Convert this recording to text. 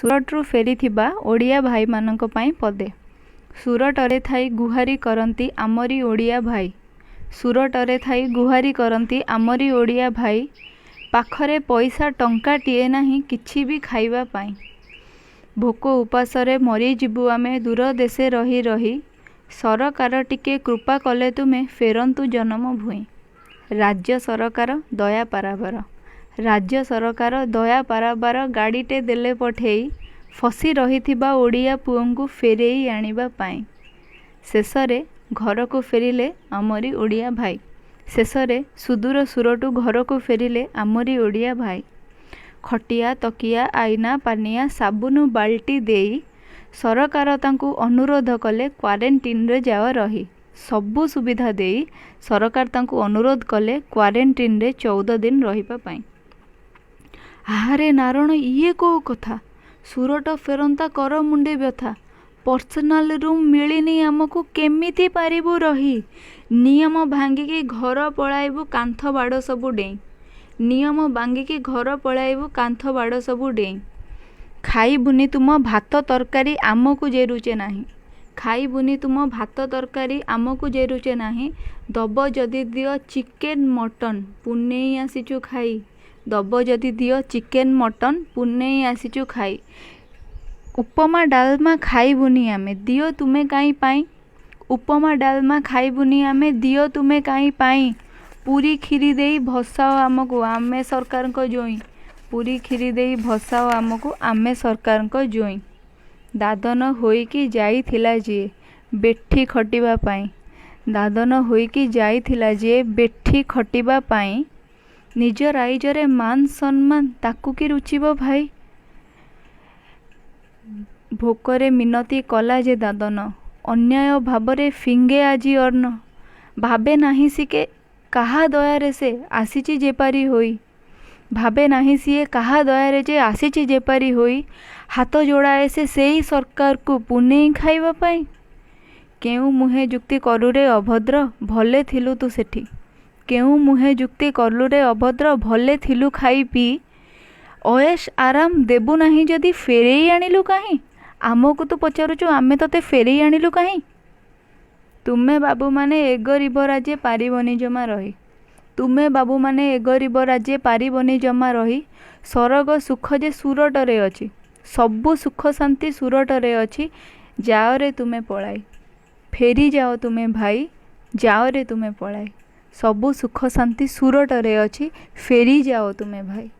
सुरटरू फेरीथिबा ओडिया भाई मानक पाई पदे। सुरटरे थाई गुहारी करंती आमरी ओडिया भाई। सुरटरे थाई गुहारी करंती आमरी ओडिया भाई। पाखरे पैसा टंकाटिए नाही किछि भी खाइबा पाई। भोक उपासरे मरी जीवु आमे दूर देशे रही रही। सरकार टिके कृपा कले तुमे फेरंतु जन्म भूई। राज्य सरकार दया पाराबार। राज्य सरकार दया पाराबार गाड़ीटे देले पठेई फसी रहिथिबा ओडिया पुओंकु फेरेई आनिबा पाई। शेषरे घर को फेरिले आमरी ओडिया भाई। शेषरे सुदूर सुरटू घर को फेरिले आमरी ओडिया भाई। खटिया तकिया आईना पानिया साबुन बाल्टी देई सरकार तांकु अनुरोध कले क्वारेंटीन रे जाओ रही। सबु सुविधा देई सरकार तांकु अनुरोध कले क्वारेंटीन रे 14 दिन रहिबा पाई। आहारे नारण इए को कथा। सुरट फेरंता कर मुंडे व्यथा। पर्सनाल रूम मिलिनी आमको केमिति पारिबु रही। नियम भांगिकी घर पळाइबु कांथ बाड़ सबु डेई। नियम भांगिकी घर पळाइबु कांथ बाड़ सबु डेई। खाइबुनी तुम भात तरकारी आमको जेरुचे नाही। खाइबुनी तुम भात तरकारी आमको जेरुचे नाही। दब जदि दियो चिकेन मटन पुनेई आसीचु खाई। दब जदि दियो चिकेन मटन पुनेई आसीचु खाई। उपमा डालमा खाइबुनी आमे दियो तुमे काई पाई। उपमा डालमा खाइबुनी आमे दियो तुमे काई पाई। पूरी खीरी देई भसाओ आमको आमे सरकार को जोई। पूरी खीरी देई भसाओ आमको आमे सरकार को जोई। दादन होईकी जाइथिला जे बेठी खटिबा पाई। दादन होईकी जाइथिला जे बेठी खटिबा पाई। निज राइजरे मान सम्मान ताकू की रुचिबो भाई। भोकरे मिनती कला जे दादन अन्याय भावरे फिंगे आजी अर्ण। भाबे नाही सिके काहा दयारे से आसीची जेपारी होई। भाबे नाही सिए काहा दयारे जे आसीची जेपारी होई। हाथ जोड़ाए से सेई सरकार को पुनेई खाइबा पाई। केउ मुहे जुक्ति करुरे अभद्र भले थिलु तू सेठी। केउ मुहे जुक्ति करुरे अभद्र भले थिलु खाई पी। अयेश आराम देबु नाही जदि फेरेई आनिलु काहीं। आमको तू पचारुचु आमे तते फेरेई आनिलु काहीं। तुमे बाबू माने ए गरीब राज्य पारिबनी जमा रही। तुमे बाबू माने ए गरीब राज्य पारिबनी जमा रही। सरग सुख जे सुरटरे अछि। सबु सुख शांति सुरटरे अछि। जाओ रे तुमे पळाई। फेरी जाओ तुमे भाई। जाओ रे तुमे पळाई। सबु सुख शांति सुरटरे अछि। फेरी जाओ तुमे भाई।